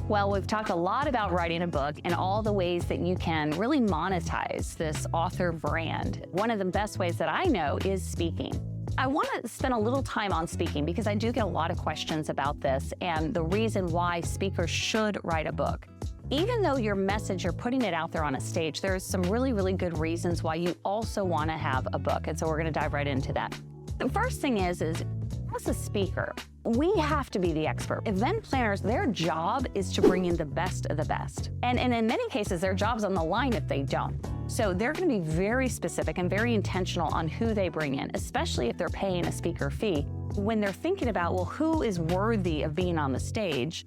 Well, we've talked a lot about writing a book and all the ways that you can really monetize this author brand. One of the best ways that I know is speaking. I want to spend a little time on speaking because I do get a lot of questions about this and the reason why speakers should write a book. Even though your message, you're putting it out there on a stage, there's some really, really good reasons why you also want to have a book. And so we're going to dive right into that. The first thing is as a speaker, we have to be the expert. Event planners, their job is to bring in the best of the best. And in many cases, their job's on the line if they don't. So they're going to be very specific and very intentional on who they bring in, especially if they're paying a speaker fee. When they're thinking about, well, who is worthy of being on the stage,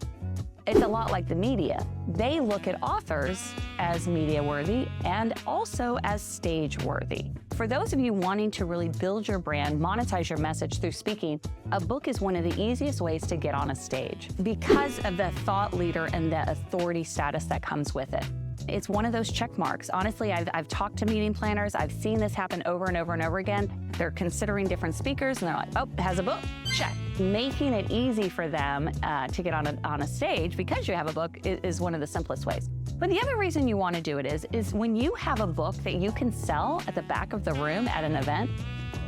it's a lot like the media. They look at authors as media worthy and also as stage worthy. For those of you wanting to really build your brand, monetize your message through speaking, a book is one of the easiest ways to get on a stage because of the thought leader and the authority status that comes with it. It's one of those check marks. Honestly, I've talked to meeting planners. I've seen this happen over and over and over again. They're considering different speakers and they're like, oh, has a book, check. Making it easy for them to get on a stage because you have a book is one of the simplest ways. But the other reason you want to do it is when you have a book that you can sell at the back of the room at an event,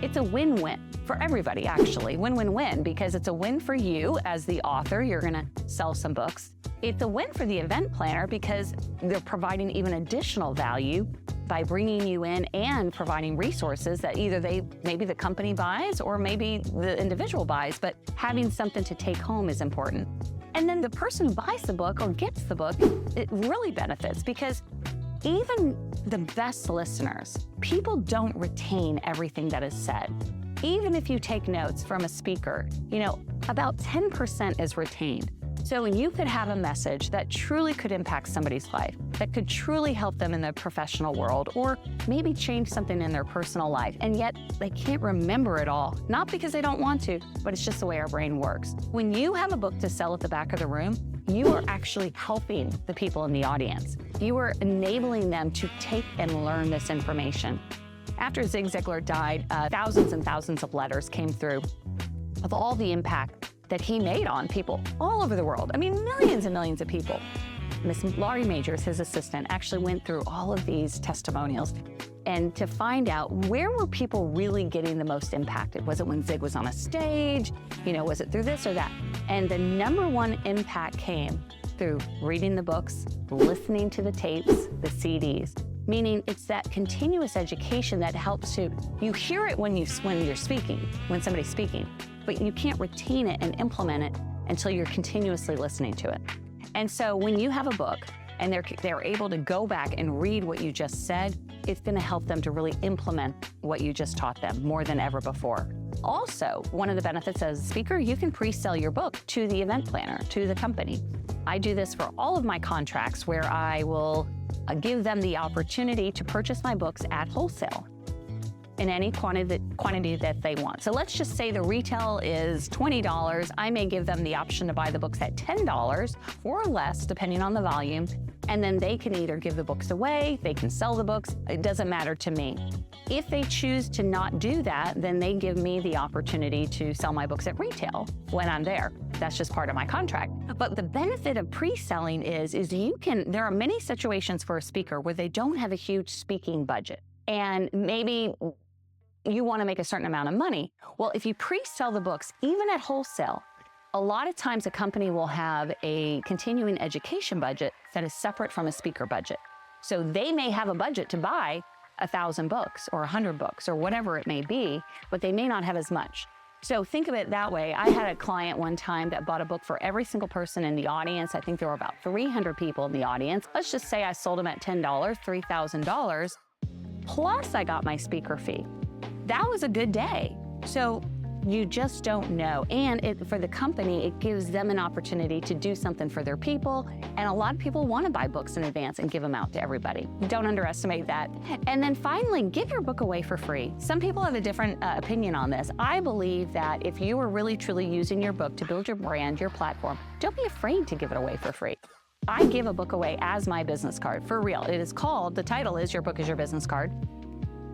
it's a win-win for everybody, actually. Win-win-win, because it's a win for you as the author. You're going to sell some books. It's a win for the event planner because they're providing even additional value by bringing you in and providing resources that either maybe the company buys or maybe the individual buys, but having something to take home is important. And then the person who buys the book or gets the book, it really benefits because even the best listeners, people don't retain everything that is said. Even if you take notes from a speaker, about 10% is retained. So you could have a message that truly could impact somebody's life, that could truly help them in the professional world, or maybe change something in their personal life, and yet they can't remember it all. Not because they don't want to, but it's just the way our brain works. When you have a book to sell at the back of the room, you are actually helping the people in the audience. You are enabling them to take and learn this information. After Zig Ziglar died, thousands and thousands of letters came through of all the impact that he made on people all over the world. I mean, millions and millions of people. Miss Laurie Majors, his assistant, actually went through all of these testimonials and to find out where were people really getting the most impacted. Was it when Zig was on a stage? Was it through this or that? And the number one impact came through reading the books, listening to the tapes, the CDs, meaning it's that continuous education that helps you hear it when you're speaking, when somebody's speaking, but you can't retain it and implement it until you're continuously listening to it. And so when you have a book and they're able to go back and read what you just said, it's going to help them to really implement what you just taught them more than ever before. Also, one of the benefits as a speaker, you can pre-sell your book to the event planner, to the company. I do this for all of my contracts where I will give them the opportunity to purchase my books at wholesale in any quantity that they want. So let's just say the retail is $20. I may give them the option to buy the books at $10 or less, depending on the volume. And then they can either give the books away, they can sell the books. It doesn't matter to me. If they choose to not do that, then they give me the opportunity to sell my books at retail when I'm there. That's just part of my contract. But the benefit of pre-selling is there are many situations for a speaker where they don't have a huge speaking budget. And maybe you want to make a certain amount of money. Well, if you pre-sell the books, even at wholesale, a lot of times a company will have a continuing education budget that is separate from a speaker budget. So they may have a budget to buy 1,000 books or 100 books or whatever it may be, but they may not have as much. So think of it that way. I had a client one time that bought a book for every single person in the audience. I think there were about 300 people in the audience. Let's just say I sold them at $10, $3,000, plus I got my speaker fee. That was a good day. So you just don't know. And for the company, it gives them an opportunity to do something for their people. And a lot of people want to buy books in advance and give them out to everybody. Don't underestimate that. And then finally, give your book away for free. Some people have a different opinion on this. I believe that if you are really truly using your book to build your brand, your platform, don't be afraid to give it away for free. I give a book away as my business card, for real. The title is Your Book is Your Business Card.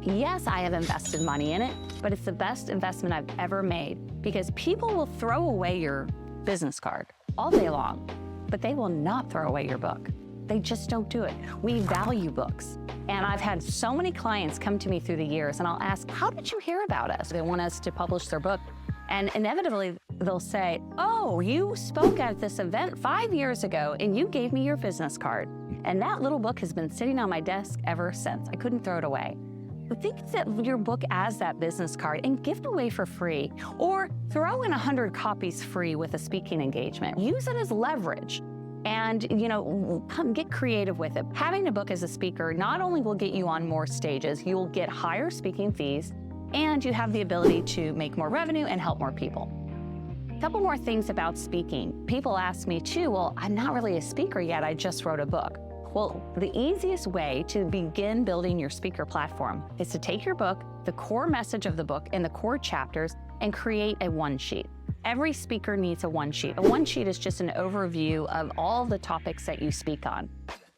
Yes, I have invested money in it, but it's the best investment I've ever made because people will throw away your business card all day long. but they will not throw away your book. They just don't do it. We value books. And I've had so many clients come to me through the years, and I'll ask, how did you hear about us? They want us to publish their book. And inevitably, they'll say, oh, you spoke at this event 5 years ago, and you gave me your business card. And that little book has been sitting on my desk ever since. I couldn't throw it away. But think of your book as that business card and give it away for free, or throw in 100 copies free with a speaking engagement. Use it as leverage. And, come get creative with it. Having a book as a speaker not only will get you on more stages, you'll get higher speaking fees, and you have the ability to make more revenue and help more people. A couple more things about speaking. People ask me too, well, I'm not really a speaker yet, I just wrote a book. Well, the easiest way to begin building your speaker platform is to take your book, the core message of the book, and the core chapters, and create a one-sheet. Every speaker needs a one-sheet. A one-sheet is just an overview of all the topics that you speak on.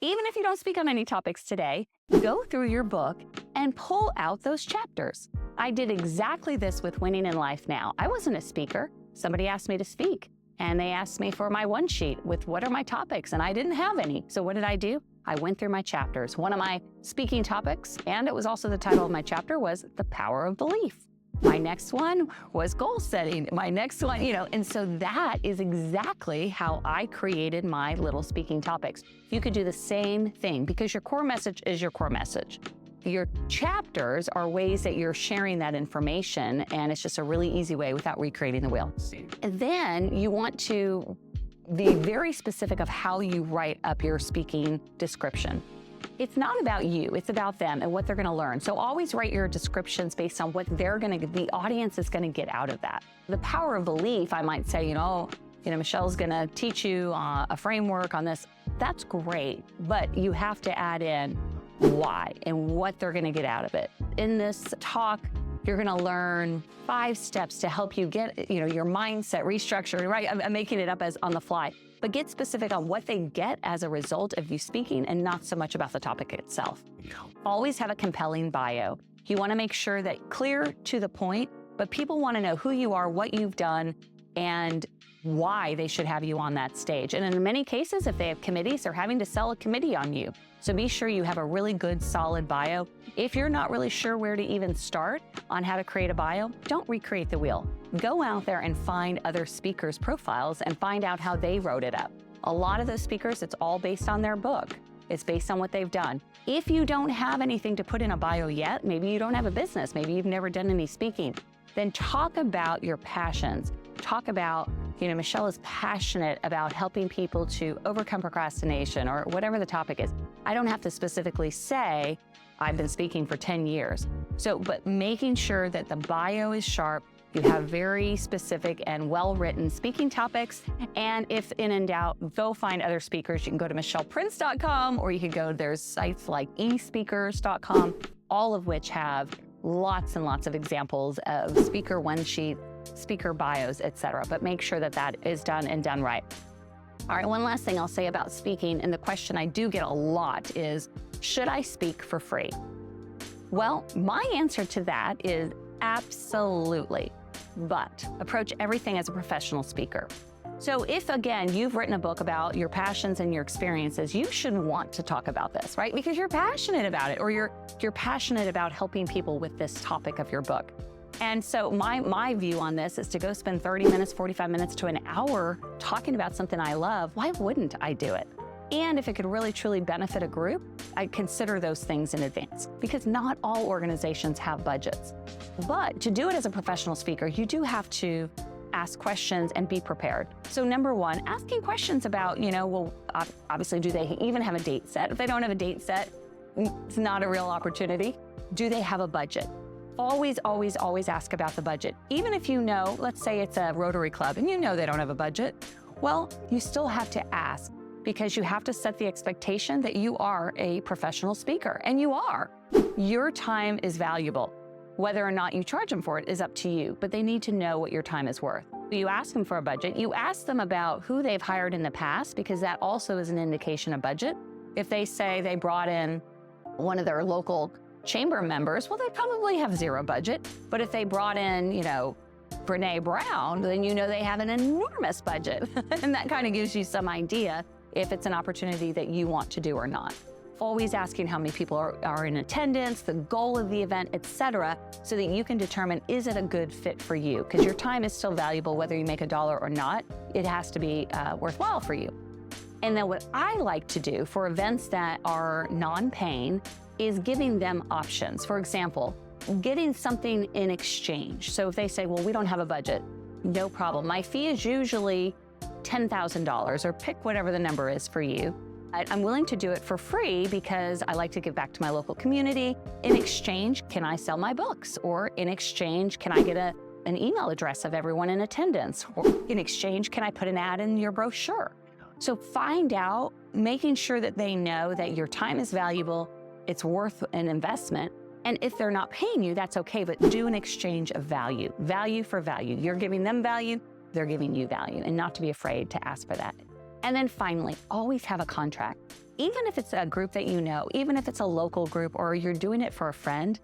Even if you don't speak on any topics today, go through your book and pull out those chapters. I did exactly this with Winning in Life Now. I wasn't a speaker. Somebody asked me to speak, and they asked me for my one-sheet with what are my topics, and I didn't have any. So what did I do? I went through my chapters. One of my speaking topics, and it was also the title of my chapter, was The Power of Belief. My next one was goal setting. My next one, and so that is exactly how I created my little speaking topics. You could do the same thing because your core message is your core message. Your chapters are ways that you're sharing that information, and it's just a really easy way without recreating the wheel. And then you want to be very specific of how you write up your speaking description. It's not about you, it's about them and what they're gonna learn. So always write your descriptions based on what the audience is gonna get out of that. The power of belief, I might say, Michelle's gonna teach you a framework on this. That's great, but you have to add in why and what they're gonna get out of it. In this talk, you're gonna learn 5 steps to help you get, your mindset restructured, right? I'm making it up as on the fly. But get specific on what they get as a result of you speaking and not so much about the topic itself. Always have a compelling bio. You want to make sure that clear to the point, but people want to know who you are, what you've done, and why they should have you on that stage. And in many cases, if they have committees, they're having to sell a committee on you. So be sure you have a really good, solid bio. If you're not really sure where to even start on how to create a bio, don't recreate the wheel. Go out there and find other speakers' profiles and find out how they wrote it up. A lot of those speakers, it's all based on their book. It's based on what they've done. If you don't have anything to put in a bio yet, maybe you don't have a business, maybe you've never done any speaking, then talk about your passions. Talk about, Michelle is passionate about helping people to overcome procrastination or whatever the topic is. I don't have to specifically say, I've been speaking for 10 years. But making sure that the bio is sharp, you have very specific and well-written speaking topics. And if in doubt, go find other speakers. You can go to michelleprince.com, or you can go, there's sites like espeakers.com, all of which have lots and lots of examples of speaker one-sheet, speaker bios, etc. But make sure that that is done and done right. All right, one last thing I'll say about speaking, and the question I do get a lot is, should I speak for free? Well, my answer to that is absolutely, but approach everything as a professional speaker. So if, again, you've written a book about your passions and your experiences, you should want to talk about this, right? Because you're passionate about it, or you're passionate about helping people with this topic of your book. And so my view on this is to go spend 30 minutes, 45 minutes to an hour talking about something I love. Why wouldn't I do it? And if it could really, truly benefit a group, I'd consider those things in advance, because not all organizations have budgets. But to do it as a professional speaker, you do have to ask questions and be prepared. So number one, asking questions about, obviously, do they even have a date set? If they don't have a date set, it's not a real opportunity. Do they have a budget? Always, always, always ask about the budget. Even if let's say it's a Rotary Club and they don't have a budget, well, you still have to ask, because you have to set the expectation that you are a professional speaker, and you are. Your time is valuable. Whether or not you charge them for it is up to you, but they need to know what your time is worth. You ask them for a budget. You ask them about who they've hired in the past, because that also is an indication of budget. If they say they brought in one of their local chamber members, well, they probably have zero budget. But if they brought in, Brene Brown, then you know they have an enormous budget. And that kind of gives you some idea if it's an opportunity that you want to do or not. Always asking how many people are in attendance, the goal of the event, etc., so that you can determine, is it a good fit for you? Because your time is still valuable whether you make $1 or not. It has to be worthwhile for you. And then what I like to do for events that are non-paying is giving them options. For example, getting something in exchange. So if they say, well, we don't have a budget, no problem. My fee is usually $10,000, or pick whatever the number is for you. I'm willing to do it for free because I like to give back to my local community. In exchange, can I sell my books? Or in exchange, can I get an email address of everyone in attendance? Or in exchange, can I put an ad in your brochure? So find out, making sure that they know that your time is valuable, it's worth an investment. And if they're not paying you, that's okay, but do an exchange of value. Value for value. You're giving them value, they're giving you value, and not to be afraid to ask for that. And then finally, always have a contract. Even if it's a group that you know, even if it's a local group or you're doing it for a friend,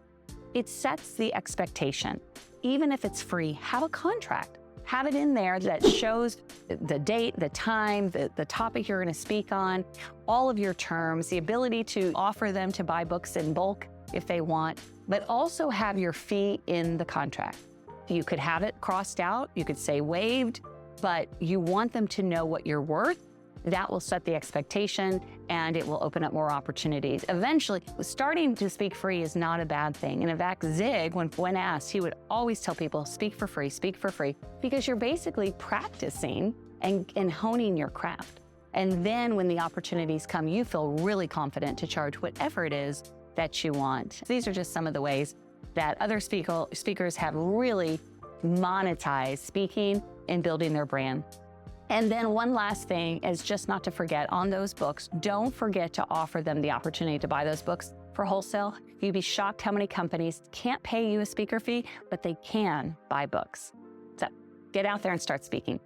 it sets the expectation. Even if it's free, have a contract. Have it in there that shows the date, the time, the topic you're going to speak on, all of your terms, the ability to offer them to buy books in bulk if they want, but also have your fee in the contract. You could have it crossed out, you could say waived, but you want them to know what you're worth. That will set the expectation and it will open up more opportunities. Eventually, starting to speak free is not a bad thing. And in fact, Zig, when asked, he would always tell people, speak for free, because you're basically practicing and honing your craft. And then when the opportunities come, you feel really confident to charge whatever it is that you want. These are just some of the ways that other speakers have really monetized speaking and building their brand. And then one last thing is just not to forget, on those books, don't forget to offer them the opportunity to buy those books for wholesale. You'd be shocked how many companies can't pay you a speaker fee, but they can buy books. So get out there and start speaking.